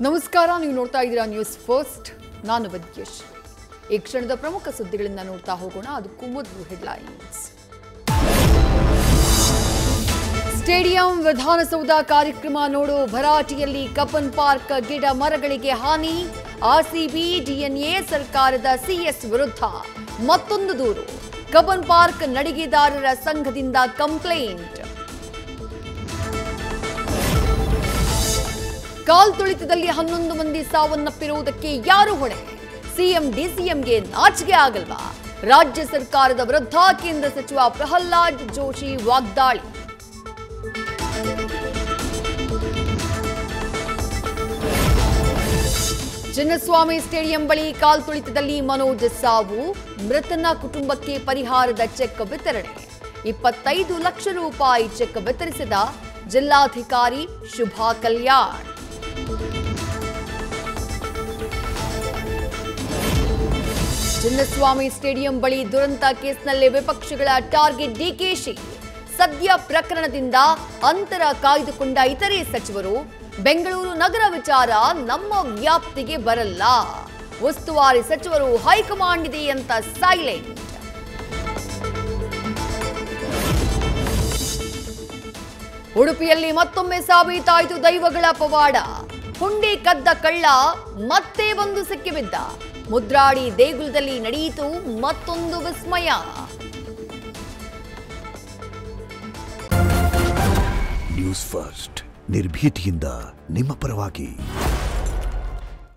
ನಮಸ್ಕಾರ, ನೀವು ನೋಡ್ತಾ ಇದ್ದೀರಾ ನ್ಯೂಸ್ ಫಸ್ಟ್. ನಾನು ವಿದ್ಯೇಶ್. ಈ ಕ್ಷಣದ ಪ್ರಮುಖ ಸುದ್ದಿಗಳನ್ನು ನೋಡ್ತಾ ಹೋಗೋಣ. ಅದಕ್ಕೂ ಮೊದಲು ಹೆಡ್ಲೈನ್ಸ್. ಸ್ಟೇಡಿಯಂ ವಿಧಾನಸೌಧ ಕಾರ್ಯಕ್ರಮ ನೋಡು ಭರಾಟೆಯಲ್ಲಿ ಕಬ್ಬನ್ ಪಾರ್ಕ್ ಗಿಡ ಮರಗಳಿಗೆ ಹಾನಿ. ಆರ್ಸಿಬಿ ಡಿಎನ್ಎ ಸರ್ಕಾರದ ಸಿಎಸ್ ವಿರುದ್ಧ ಮತ್ತೊಂದು ದೂರು. ಕಬ್ಬನ್ ಪಾರ್ಕ್ ನಡಿಗೆದಾರರ ಸಂಘದಿಂದ ಕಂಪ್ಲೇಂಟ್. ಕಾಲ್ತುಳಿತದಲ್ಲಿ 11 ಮಂದಿ ಸಾವನ್ನಪ್ಪಿರುವುದಕ್ಕೆ ಯಾರು ಹೊಣೆ? ಸಿಎಂ ಡಿಸಿಎಂಗೆ ನಾಚಿಕೆ ಆಗಲ್ವಾ? ರಾಜ್ಯ ಸರ್ಕಾರದ ವಿರುದ್ಧ ಕೇಂದ್ರ ಸಚಿವ ಪ್ರಹ್ಲಾದ್ ಜೋಶಿ ವಾಗ್ದಾಳಿ. ಚಿನ್ನಸ್ವಾಮಿ ಸ್ಟೇಡಿಯಂ ಬಳಿ ಕಾಲ್ತುಳಿತದಲ್ಲಿ ಮನೋಜ್ ಸಾವು. ಮೃತನ ಕುಟುಂಬಕ್ಕೆ ಪರಿಹಾರದ ಚೆಕ್ ವಿತರಣೆ. 25 ಲಕ್ಷ ರೂಪಾಯಿ ಚೆಕ್ ವಿತರಿಸಿದ ಜಿಲ್ಲಾಧಿಕಾರಿ ಶುಭಾ ಕಲ್ಯಾಣ್. ಚಿನ್ನಸ್ವಾಮಿ ಸ್ಟೇಡಿಯಂ ಬಳಿ ದುರಂತ ಕೇಸ್ನಲ್ಲಿ ವಿಪಕ್ಷಗಳ ಟಾರ್ಗೆಟ್ ಡಿಕೆಶಿ. ಸದ್ಯ ಪ್ರಕರಣದಿಂದ ಅಂತರ ಕಾಯ್ದುಕೊಂಡ ಇತರೆ ಸಚಿವರು ಬೆಂಗಳೂರು ನಗರ ವಿಚಾರ ನಮ್ಮ ವ್ಯಾಪ್ತಿಗೆ ಬರಲ್ಲ. ಉಸ್ತುವಾರಿ ಸಚಿವರು ಹೈಕಮಾಂಡ್ ಇದೆ ಅಂತ ಸೈಲೆಂಟ್. ಉಡುಪಿಯಲ್ಲಿ ಮತ್ತೊಮ್ಮೆ ಸಾಬೀತಾಯಿತು ದೈವಗಳ ಪವಾಡ. ಹುಂಡಿ ಕದ್ದ ಕಳ್ಳ ಮತ್ತೆ ಒಂದು ಸಿಕ್ಕಿಬಿದ್ದ. ಮುದ್ರಾಡಿ ದೇಗುಲದಲ್ಲಿ ನಡೆಯಿತು ಮತ್ತೊಂದು ವಿಸ್ಮಯ. ನ್ಯೂಸ್ ಫಸ್ಟ್, ನಿರ್ಭೀತಿಯಿಂದ ನಿಮ್ಮ ಪರವಾಗಿ.